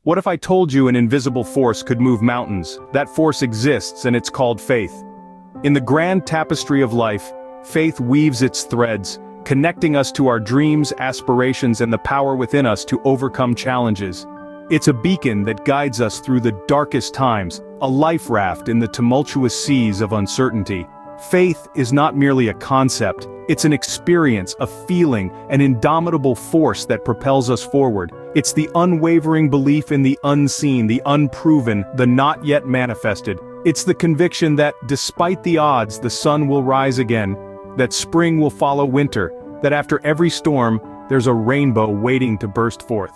What if I told you an invisible force could move mountains? That force exists and it's called faith. In the grand tapestry of life, faith weaves its threads, connecting us to our dreams, aspirations, and the power within us to overcome challenges. It's a beacon that guides us through the darkest times, a life raft in the tumultuous seas of uncertainty. Faith is not merely a concept, it's an experience, a feeling, an indomitable force that propels us forward. It's the unwavering belief in the unseen, the unproven, the not yet manifested. It's the conviction that, despite the odds, the sun will rise again, that spring will follow winter, that after every storm, there's a rainbow waiting to burst forth.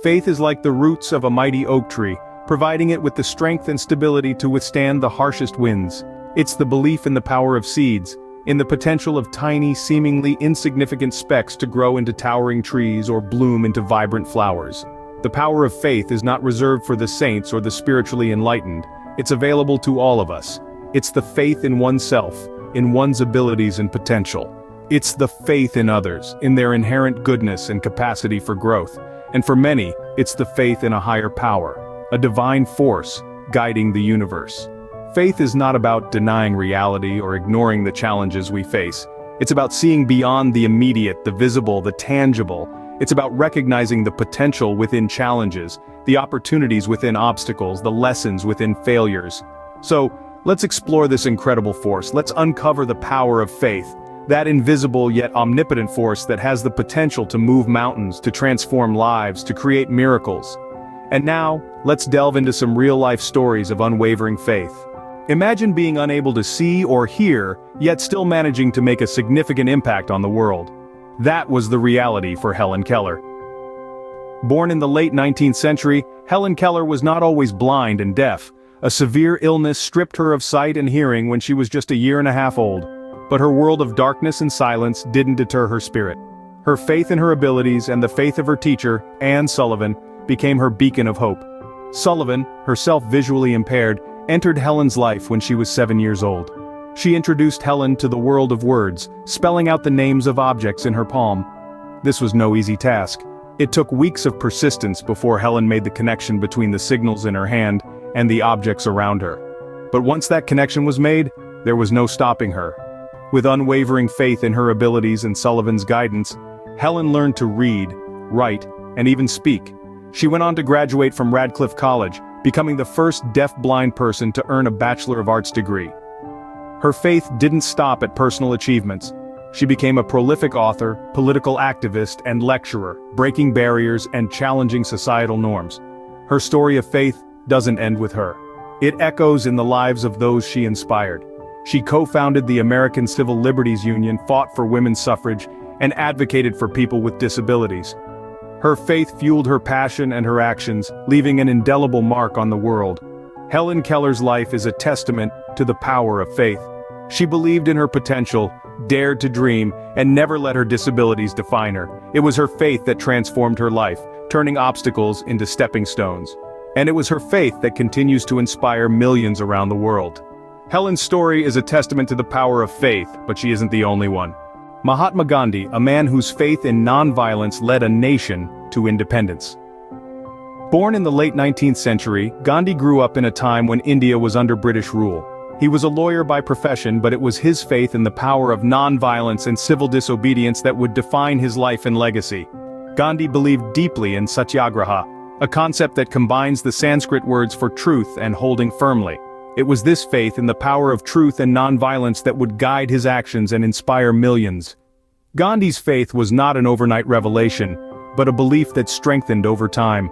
Faith is like the roots of a mighty oak tree, providing it with the strength and stability to withstand the harshest winds. It's the belief in the power of seeds, in the potential of tiny, seemingly insignificant specks to grow into towering trees or bloom into vibrant flowers. The power of faith is not reserved for the saints or the spiritually enlightened. It's available to all of us. It's the faith in oneself, in one's abilities and potential. It's the faith in others, in their inherent goodness and capacity for growth. And for many, it's the faith in a higher power, a divine force guiding the universe. Faith is not about denying reality or ignoring the challenges we face. It's about seeing beyond the immediate, the visible, the tangible. It's about recognizing the potential within challenges, the opportunities within obstacles, the lessons within failures. So, let's explore this incredible force. Let's uncover the power of faith, that invisible yet omnipotent force that has the potential to move mountains, to transform lives, to create miracles. And now, let's delve into some real-life stories of unwavering faith. Imagine being unable to see or hear, yet still managing to make a significant impact on the world. That was the reality for Helen Keller. Born in the late 19th century, Helen Keller was not always blind and deaf. A severe illness stripped her of sight and hearing when she was just a year and a half old. But her world of darkness and silence didn't deter her spirit. Her faith in her abilities and the faith of her teacher, Anne Sullivan, became her beacon of hope. Sullivan, herself visually impaired, entered Helen's life when she was 7 years old. She introduced Helen to the world of words, spelling out the names of objects in her palm. This was no easy task. It took weeks of persistence before Helen made the connection between the signals in her hand and the objects around her. But once that connection was made, there was no stopping her. With unwavering faith in her abilities and Sullivan's guidance, Helen learned to read, write, and even speak. She went on to graduate from Radcliffe College, becoming the first deaf-blind person to earn a Bachelor of Arts degree. Her faith didn't stop at personal achievements. She became a prolific author, political activist, and lecturer, breaking barriers and challenging societal norms. Her story of faith doesn't end with her. It echoes in the lives of those she inspired. She co-founded the American Civil Liberties Union, fought for women's suffrage, and advocated for people with disabilities. Her faith fueled her passion and her actions, leaving an indelible mark on the world. Helen Keller's life is a testament to the power of faith. She believed in her potential, dared to dream, and never let her disabilities define her. It was her faith that transformed her life, turning obstacles into stepping stones. And it was her faith that continues to inspire millions around the world. Helen's story is a testament to the power of faith, but she isn't the only one. Mahatma Gandhi, a man whose faith in nonviolence led a nation to independence. Born in the late 19th century, Gandhi grew up in a time when India was under British rule. He was a lawyer by profession, but it was his faith in the power of nonviolence and civil disobedience that would define his life and legacy. Gandhi believed deeply in satyagraha, a concept that combines the Sanskrit words for truth and holding firmly. It was this faith in the power of truth and nonviolence that would guide his actions and inspire millions. Gandhi's faith was not an overnight revelation, but a belief that strengthened over time.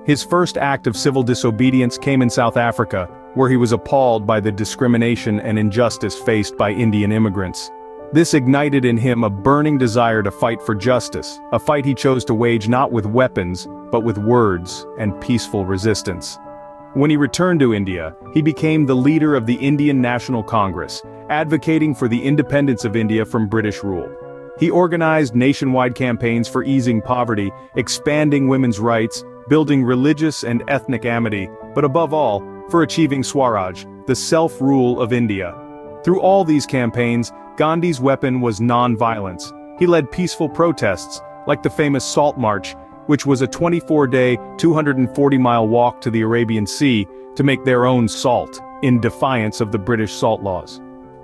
His first act of civil disobedience came in South Africa, where he was appalled by the discrimination and injustice faced by Indian immigrants. This ignited in him a burning desire to fight for justice, a fight he chose to wage not with weapons, but with words and peaceful resistance. When he returned to India, he became the leader of the Indian National Congress, advocating for the independence of India from British rule. He organized nationwide campaigns for easing poverty, expanding women's rights, building religious and ethnic amity, but above all, for achieving Swaraj, the self-rule of India. Through all these campaigns, Gandhi's weapon was non-violence. He led peaceful protests, like the famous Salt March, which was a 24-day, 240-mile walk to the Arabian Sea to make their own salt, in defiance of the British salt laws.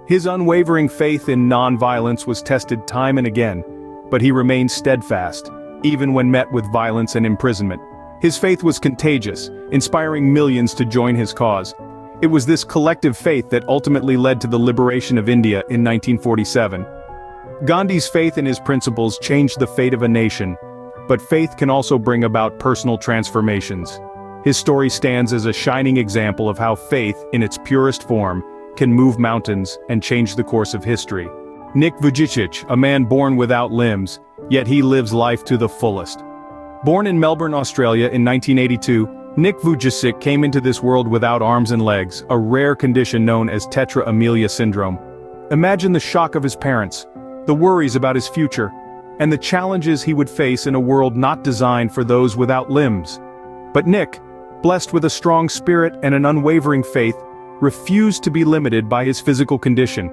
His unwavering faith in non-violence was tested time and again, but he remained steadfast, even when met with violence and imprisonment. His faith was contagious, inspiring millions to join his cause. It was this collective faith that ultimately led to the liberation of India in 1947. Gandhi's faith in his principles changed the fate of a nation, but faith can also bring about personal transformations. His story stands as a shining example of how faith, in its purest form, can move mountains and change the course of history. Nick Vujicic, a man born without limbs, yet he lives life to the fullest. Born in Melbourne, Australia in 1982, Nick Vujicic came into this world without arms and legs, a rare condition known as tetra amelia syndrome. Imagine the shock of his parents, the worries about his future, and the challenges he would face in a world not designed for those without limbs. But Nick, blessed with a strong spirit and an unwavering faith, refused to be limited by his physical condition.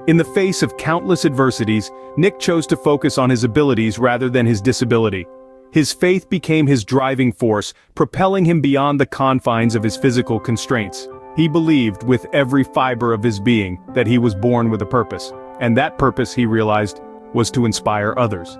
In the face of countless adversities, Nick chose to focus on his abilities rather than his disability. His faith became his driving force, propelling him beyond the confines of his physical constraints. He believed with every fiber of his being that he was born with a purpose, and that purpose, he realized, was to inspire others.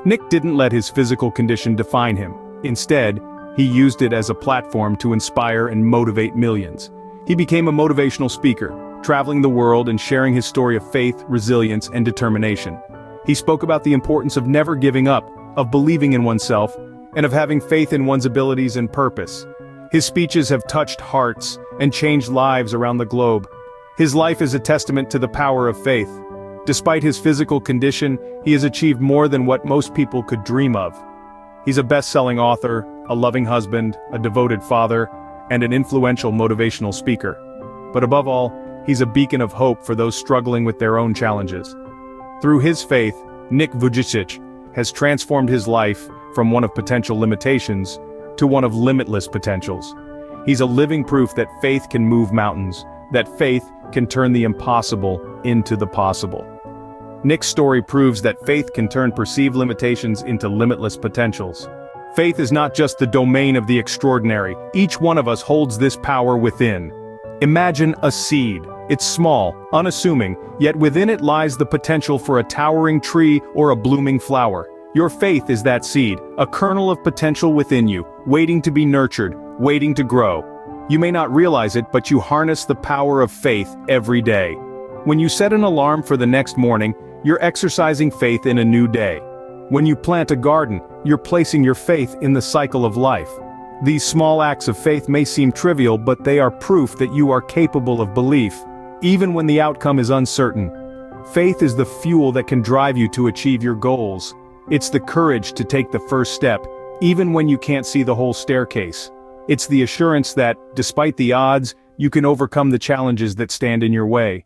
Nick didn't let his physical condition define him. Instead, he used it as a platform to inspire and motivate millions. He became a motivational speaker, traveling the world and sharing his story of faith, resilience, and determination. He spoke about the importance of never giving up, of believing in oneself, and of having faith in one's abilities and purpose. His speeches have touched hearts and changed lives around the globe. His life is a testament to the power of faith. Despite his physical condition, he has achieved more than what most people could dream of. He's a best-selling author, a loving husband, a devoted father, and an influential motivational speaker. But above all, he's a beacon of hope for those struggling with their own challenges. Through his faith, Nick Vujicic has transformed his life from one of potential limitations to one of limitless potentials. He's a living proof that faith can move mountains, that faith can turn the impossible into the possible. Nick's story proves that faith can turn perceived limitations into limitless potentials. Faith is not just the domain of the extraordinary. Each one of us holds this power within. Imagine a seed. It's small, unassuming, yet within it lies the potential for a towering tree or a blooming flower. Your faith is that seed, a kernel of potential within you, waiting to be nurtured, waiting to grow. You may not realize it, but you harness the power of faith every day. When you set an alarm for the next morning, you're exercising faith in a new day. When you plant a garden, you're placing your faith in the cycle of life. These small acts of faith may seem trivial, but they are proof that you are capable of belief, even when the outcome is uncertain. Faith is the fuel that can drive you to achieve your goals. It's the courage to take the first step, even when you can't see the whole staircase. It's the assurance that, despite the odds, you can overcome the challenges that stand in your way.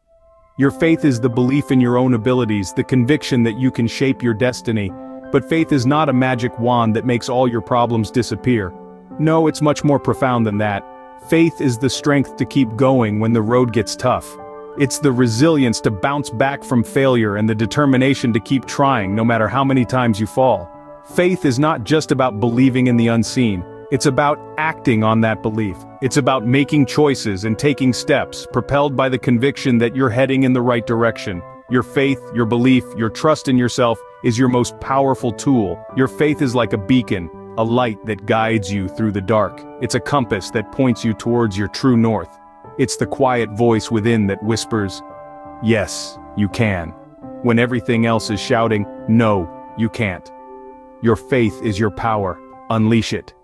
Your faith is the belief in your own abilities, the conviction that you can shape your destiny. But faith is not a magic wand that makes all your problems disappear. No, it's much more profound than that. Faith is the strength to keep going when the road gets tough. It's the resilience to bounce back from failure and the determination to keep trying no matter how many times you fall. Faith is not just about believing in the unseen. It's about acting on that belief. It's about making choices and taking steps, propelled by the conviction that you're heading in the right direction. Your faith, your belief, your trust in yourself is your most powerful tool. Your faith is like a beacon, a light that guides you through the dark. It's a compass that points you towards your true north. It's the quiet voice within that whispers, "Yes, you can," when everything else is shouting, "No, you can't." Your faith is your power. Unleash it.